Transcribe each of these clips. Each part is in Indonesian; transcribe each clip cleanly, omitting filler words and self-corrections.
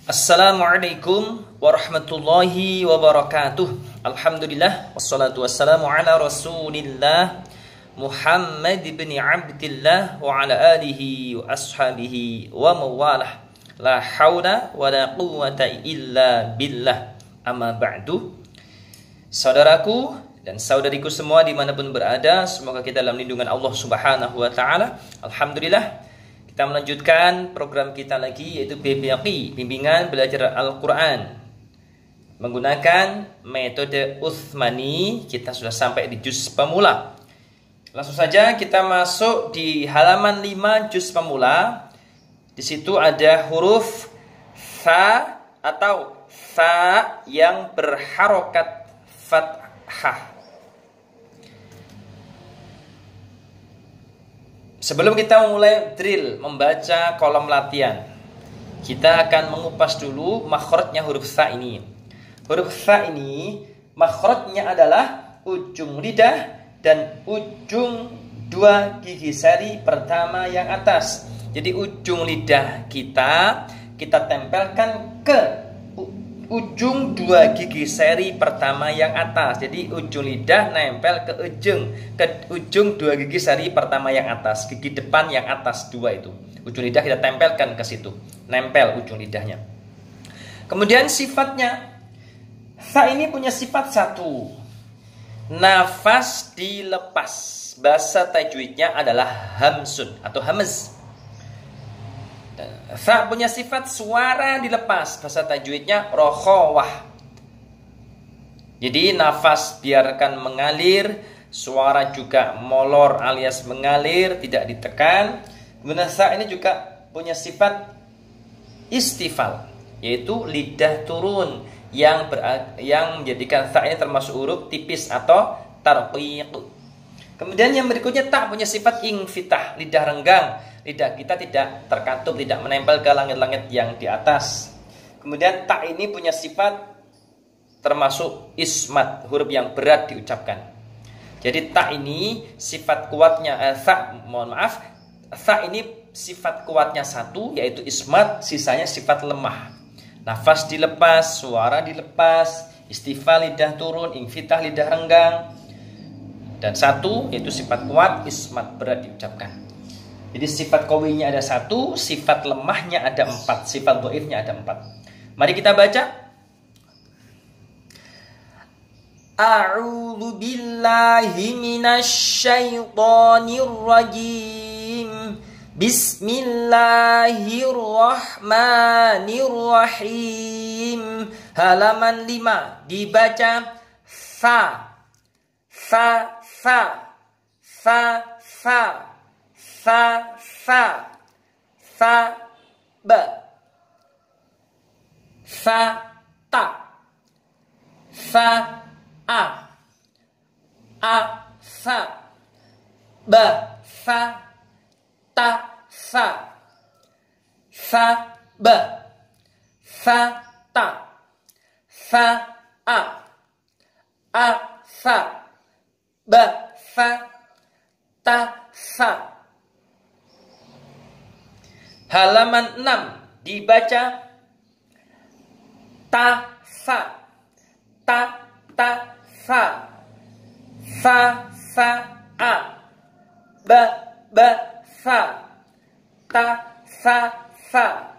Assalamualaikum warahmatullahi wabarakatuh. Alhamdulillah wassalatu wassalamu ala Rasulillah Muhammad ibn Abdillah wa ala alihi wa ashabihi wa mawalah. La hawla wa la quwwata illa billah. Amma ba'du. Saudaraku dan saudariku semua dimanapun berada, semoga kita dalam lindungan Allah Subhanahu wa ta'ala. Alhamdulillah, kita melanjutkan program kita lagi, yaitu BBAQ, Bimbingan Belajar Al-Quran, menggunakan metode Uthmani. Kita sudah sampai di juz pemula. Langsung saja kita masuk di halaman 5 juz pemula. Di situ ada huruf fa atau fa yang berharokat fathah. Sebelum kita memulai drill membaca kolom latihan, kita akan mengupas dulu makhrajnya huruf tha ini. Huruf tha ini makhrajnya adalah ujung lidah dan ujung dua gigi seri pertama yang atas. Jadi ujung lidah kita tempelkan ke ujung dua gigi seri pertama yang atas. Jadi ujung lidah nempel ke ujung dua gigi seri pertama yang atas. Gigi depan yang atas dua itu, ujung lidah kita tempelkan ke situ, nempel ujung lidahnya. Kemudian sifatnya, fa ini punya sifat satu, nafas dilepas. Bahasa tajwidnya adalah hamsun atau hamz. Fa punya sifat suara dilepas. Bahasa tajwidnya rokhawah. Jadi nafas biarkan mengalir, suara juga molor alias mengalir, tidak ditekan. Kemudian fa ini juga punya sifat istifal, yaitu lidah turun yang menjadikan fa ini termasuk huruf tipis atau tarqiq. Kemudian yang berikutnya ta punya sifat infitah, lidah renggang. Lidah kita tidak terkatup, tidak menempel ke langit-langit yang di atas. Kemudian ta ini punya sifat termasuk ismat, huruf yang berat diucapkan. Jadi ta ini sifat kuatnya ta ini sifat kuatnya satu, yaitu ismat, sisanya sifat lemah. Nafas dilepas, suara dilepas, istifal lidah turun, infitah lidah renggang. Dan satu yaitu sifat kuat, ismat berat diucapkan. Jadi sifat qawinya ada satu, sifat lemahnya ada 4, sifat dhaifnya ada 4. Mari kita baca. A'udzu billahi minasy syaithanir rajim. Bismillahirrahmanirrahim. Halaman 5 dibaca fa fa fa fa fa fa fa fa ba fa ta fa a fa ba fa ta fa fa ba fa ta fa a fa ba fa ta fa. Halaman 6 dibaca ta fa ta ta fa fa fa a ba ba fa ta fa fa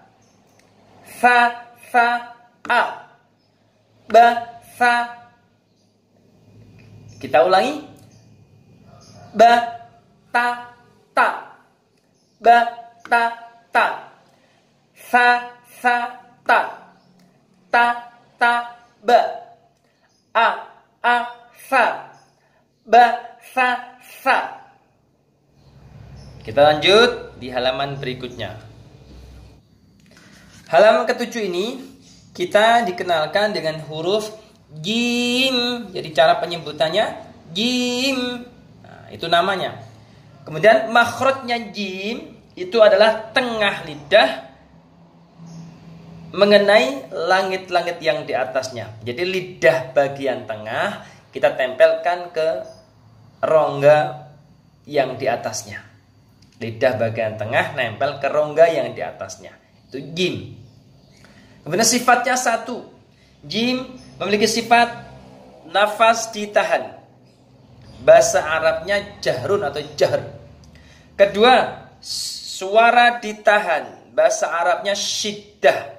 fa fa a ba fa. Kita ulangi. Ba ta ta ba ta ta fa fa ta ta ta ba a fa ba fa fa. Kita lanjut di halaman berikutnya. Halaman ke-7 ini kita dikenalkan dengan huruf jim. Jadi cara penyebutannya jim. Nah, itu namanya. Kemudian makhrajnya jim itu adalah tengah lidah mengenai langit-langit yang di atasnya. Jadi lidah bagian tengah kita tempelkan ke rongga yang di atasnya. Lidah bagian tengah nempel ke rongga yang di atasnya. Itu jim. Kemudian sifatnya satu. Jim memiliki sifat nafas ditahan. Bahasa Arabnya jahrun atau jahr. Kedua, suara ditahan. Bahasa Arabnya syiddah.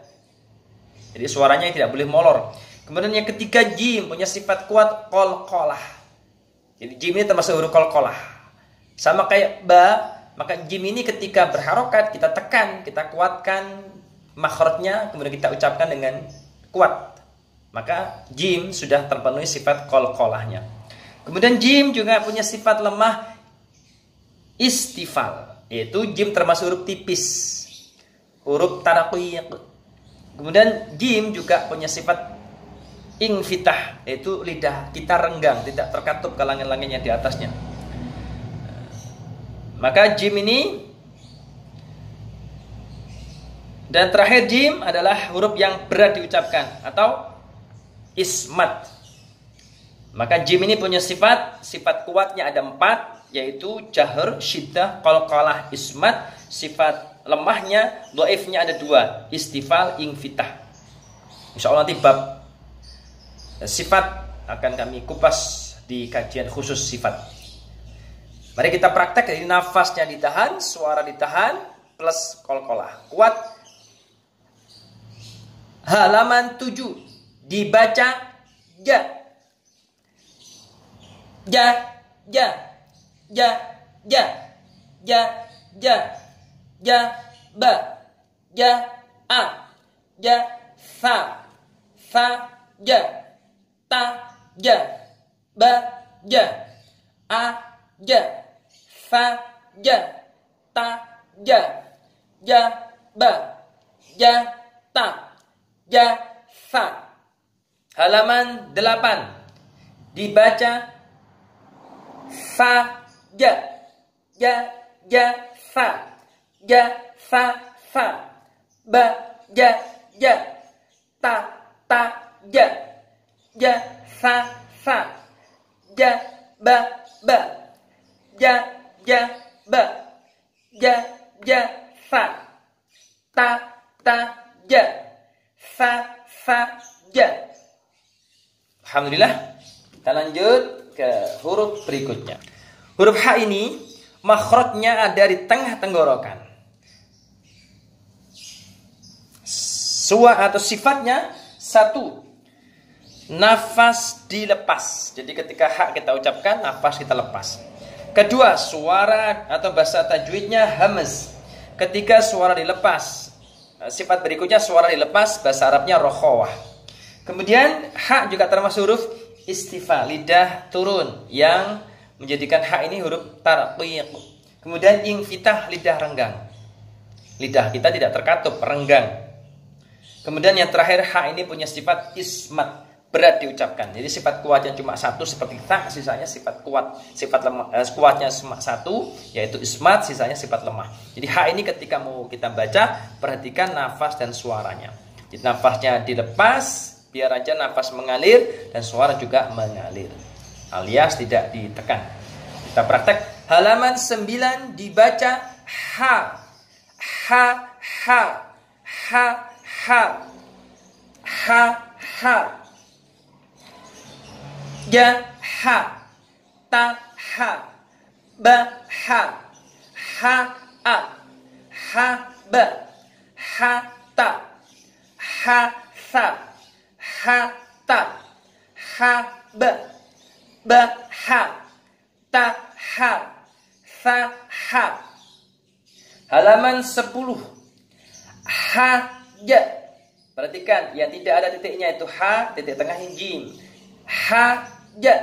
Jadi suaranya tidak boleh molor. Kemudian yang ketiga, jim punya sifat kuat qalqalah. Jadi jim ini termasuk huruf qalqalah. Sama kayak ba, maka jim ini ketika berharokat kita tekan, kita kuatkan makhrajnya, kemudian kita ucapkan dengan kuat. Maka jim sudah terpenuhi sifat qalqalahnya. Kemudian jim juga punya sifat lemah istifal, yaitu jim termasuk huruf tipis, huruf taraqiq. Kemudian jim juga punya sifat infitah, yaitu lidah kita renggang, tidak terkatup ke langit-langit yang di atasnya. Maka jim ini, dan terakhir jim adalah huruf yang berat diucapkan atau ismat. Maka jim ini punya sifat kuatnya ada 4, yaitu jahr, syiddah, qalqalah, ismat. Sifat lemahnya, dhaifnya ada 2, istifal, infitah. Insyaallah nanti bab sifat akan kami kupas di kajian khusus sifat. Mari kita praktek. Jadi nafasnya ditahan, suara ditahan, plus qalqalah kuat. Halaman 7 dibaca ja. Ja, ja, ja, ja, ja, ja, ja, ba, ja, a, ja, sa, ja, ta, ja, ba, ja, a, ja, sa, ja, ta, ja, ja, ba, ja, ta, ja, sa. Halaman 8 dibaca sa, ja, ja, ja, sa, ja, sa, ba, ja, ja, ta, ja, ja, sa, ja, ba, ja, ja, ba, ja, ja, sa, ta, ja, sa, ja. Alhamdulillah. Kita lanjut ke huruf berikutnya. Huruf H ini makhrajnya ada di tengah tenggorokan. Atau sifatnya 1, nafas dilepas. Jadi ketika H kita ucapkan, nafas kita lepas. Kedua, suara atau bahasa tajwidnya hamz. Ketika suara dilepas. Sifat berikutnya suara dilepas, bahasa Arabnya rokhawah. Kemudian H juga termasuk huruf istifal, lidah turun, yang menjadikan H ini huruf tarqiq. Kemudian infitah, lidah renggang. Lidah kita tidak terkatup, renggang. Kemudian yang terakhir H ini punya sifat ismat, berat diucapkan. Jadi sifat kuatnya cuma 1 seperti ta, sisanya sifat kuat. Sifat lemah, kuatnya cuma 1 yaitu ismat, sisanya sifat lemah. Jadi H ini ketika mau kita baca, perhatikan nafas dan suaranya. Jadi nafasnya dilepas, biar aja nafas mengalir dan suara juga mengalir, alias tidak ditekan. Kita praktek. Halaman 9 dibaca ha, ha, ha, ha, ha, ha, ha, ja, ha, ta, ha, ba, ha, ha, a, ha, ba, ha, ta, ha, sa, ha, ta, ha, ba, ha, ta, ha, sa, ha. Halaman 10 ha, ja. Perhatikan yang tidak ada titiknya itu ha, titik tengahnya jim. Ha, ja,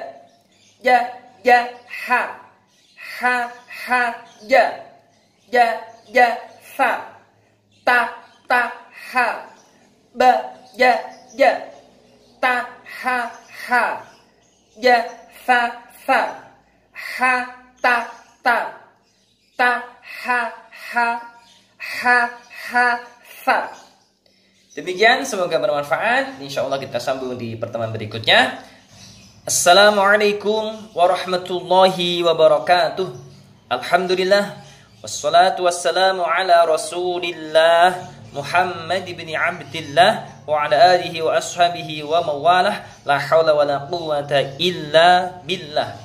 ja, ja, ha, ha, ha, ja, ja, ja, sa, ta, ha, ba, ja, ja, ta, ha, ja, sa, ha, ta, ha, sa. Demikian, semoga bermanfaat. Insyaallah kita sambung di pertemuan berikutnya. Assalamualaikum warahmatullahi wabarakatuh. Alhamdulillah, wassalatu wassalamu ala Rasulillah Muhammad ibn Abdillah wa ala alihi wa ashabihi wa mawalah la haula wa la quwwata illa billah.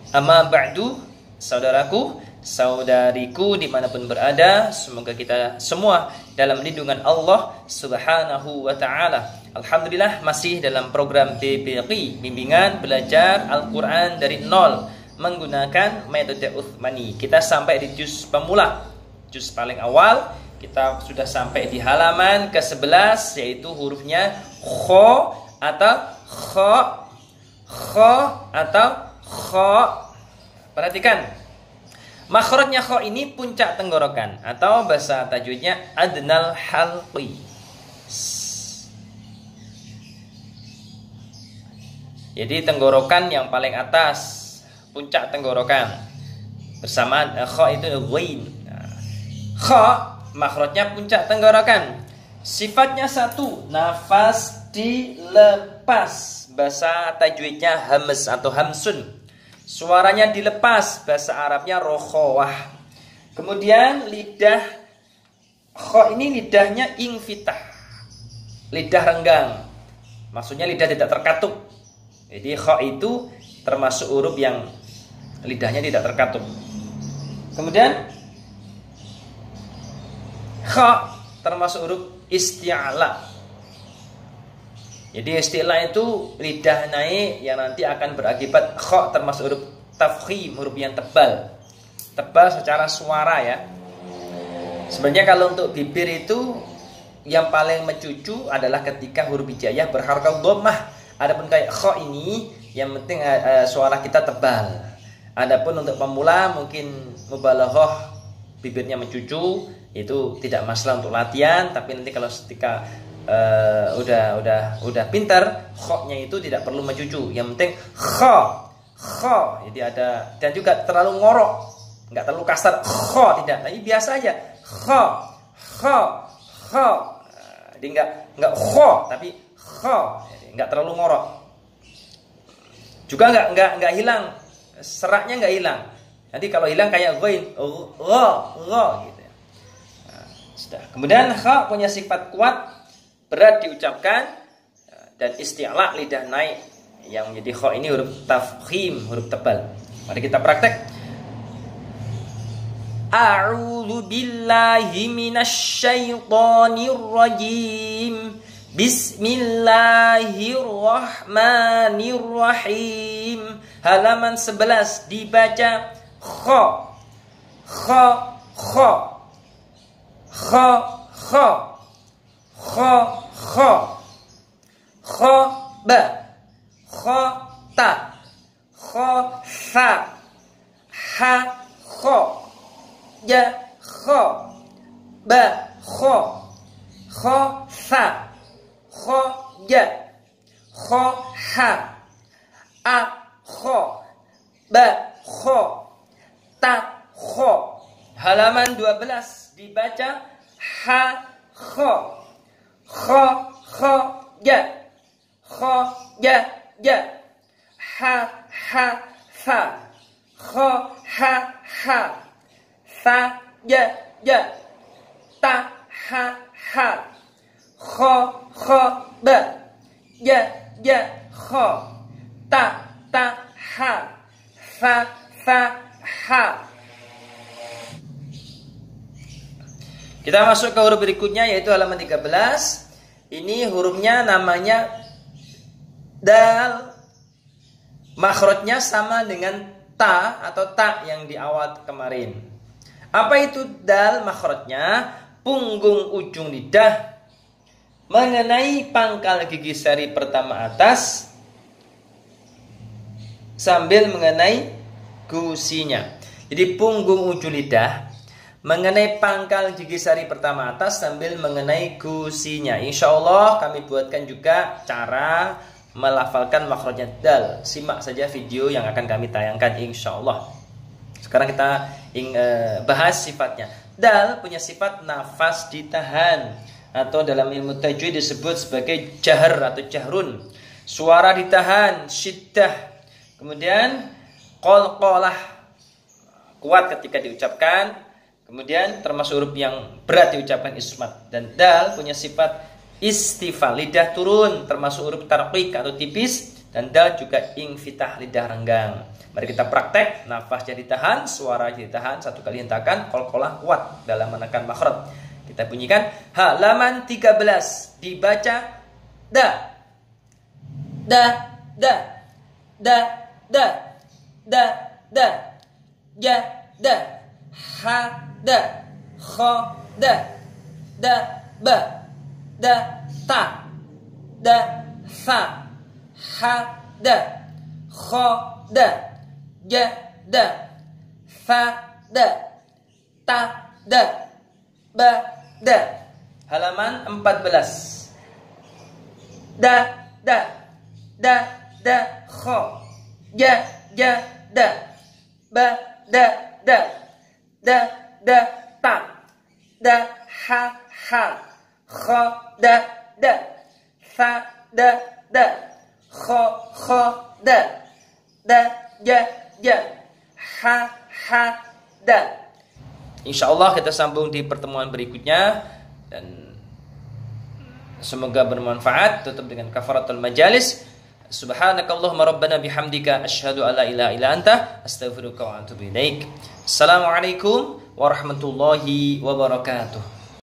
Amma ba'du, saudaraku, saudariku dimanapun berada, semoga kita semua dalam lindungan Allah Subhanahu wa ta'ala. Alhamdulillah masih dalam program BBQ, bimbingan belajar Al-Quran dari nol menggunakan metode Uthmani. Kita sampai di juz pemula, juz paling awal. Kita sudah sampai di halaman ke-11, yaitu hurufnya kho atau kho, kho atau kho. Perhatikan, makhrajnya kho ini puncak tenggorokan atau bahasa tajwidnya adnal halqi. Jadi tenggorokan yang paling atas, puncak tenggorokan. Bersamaan kho itu ghain. Kho makhrajnya puncak tenggorokan. Sifatnya satu, nafas dilepas. Bahasa tajwidnya hamas atau hamsun. Suaranya dilepas, bahasa Arabnya rokhawah. Kemudian lidah kho ini lidahnya ingfitah, lidah renggang. Maksudnya lidah tidak terkatup. Jadi kho itu termasuk huruf yang lidahnya tidak terkatup. Kemudian kho termasuk huruf isti'la. Jadi isti'la itu lidah naik yang nanti akan berakibat kho termasuk huruf tafkhim, huruf yang tebal. Tebal secara suara ya. Sebenarnya kalau untuk bibir itu yang paling mencucu adalah ketika huruf hijaiyah berharakat dhammah. Adapun kayak kho ini yang penting suara kita tebal. Adapun untuk pemula mungkin mubalaghah bibirnya mencucu, itu tidak masalah untuk latihan, tapi nanti kalau ketika udah pintar, kho-nya itu tidak perlu mencucu. Yang penting kho. Jadi ada, dan juga terlalu ngorok, nggak terlalu kasar kho, tidak. Tapi biasa aja kho. Jadi nggak kho tapi kho. Nggak terlalu ngorok. Juga nggak hilang, seraknya nggak hilang. Nanti kalau hilang kayak ghain, gha gitu ya. Nah, sudah. Kemudian kha punya sifat kuat, berat diucapkan, dan isti'la lidah naik. Yang menjadi kha ini huruf tafkhim, huruf tebal. Mari kita praktek. A'udzu billahi minasy syaithanir rajim. Bismillahirrahmanirrahim. Halaman 11 dibaca kho, kho, kho, kho, kho, kho, kho, kho ba, kho ta, kho sa, ha kho, ya kho, ba kho, kho sa, kho ya, kho ha, a kho, ba kho, ta kho. Halaman 12 dibaca ha kho, kho kho ya, kho ya ya, ha ha fa, kho ha ha, fa ya ya, ta ha ha, kho kho ba, ya ya kho, ta ha, fa ha. Kita masuk ke huruf berikutnya yaitu halaman 13. Ini hurufnya namanya dal. Makhrajnya sama dengan ta atau ta yang di awal kemarin. Apa itu dal makhrajnya? Punggung ujung lidah mengenai pangkal gigi seri pertama atas sambil mengenai gusinya. Jadi punggung ujung lidah mengenai pangkal gigi sari pertama atas sambil mengenai gusinya. Insya Allah kami buatkan juga cara melafalkan makhrajnya dal. Simak saja video yang akan kami tayangkan insya Allah. Sekarang kita bahas sifatnya. Dal punya sifat nafas ditahan, atau dalam ilmu tajwid disebut sebagai jahar atau jahrun. Suara ditahan, syiddah. Kemudian qalqalah, kuat ketika diucapkan. Kemudian termasuk huruf yang berat diucapkan ismat. Dan dal punya sifat istifal, lidah turun, termasuk huruf tarqiq atau tipis. Dan dal juga infitah, lidah renggang. Mari kita praktek, nafas jadi tahan, suara jadi tahan, satu kali hentakan, qalqalah kuat dalam menekan makhraj. Kita bunyikan halaman 13, dibaca da. Da, da. Da, da. Da, da. Ja, da. Ha, da. Kha, da. Da, ba. Da, ta. Da, fa. Ha, da. Kha, da. Ja, da. Fa, da. Ta, da. Ba, da. Halaman 14. Da, da. Da, da, kha. Ja, ja, da. Ba, da, da. Da, da, ta. Da, ha, ha. Kha, da, da. Fa, da, da. Kha, kha, da. Da, ja, ja. Ha, ha, da. Insyaallah kita sambung di pertemuan berikutnya. Dan semoga bermanfaat. Tutup dengan kafaratul majalis. Subhanakallahumma rabbana bihamdika asyhadu an la ilaha illa anta astaghfiruka wa atubu ilaik. Assalamualaikum warahmatullahi wabarakatuh.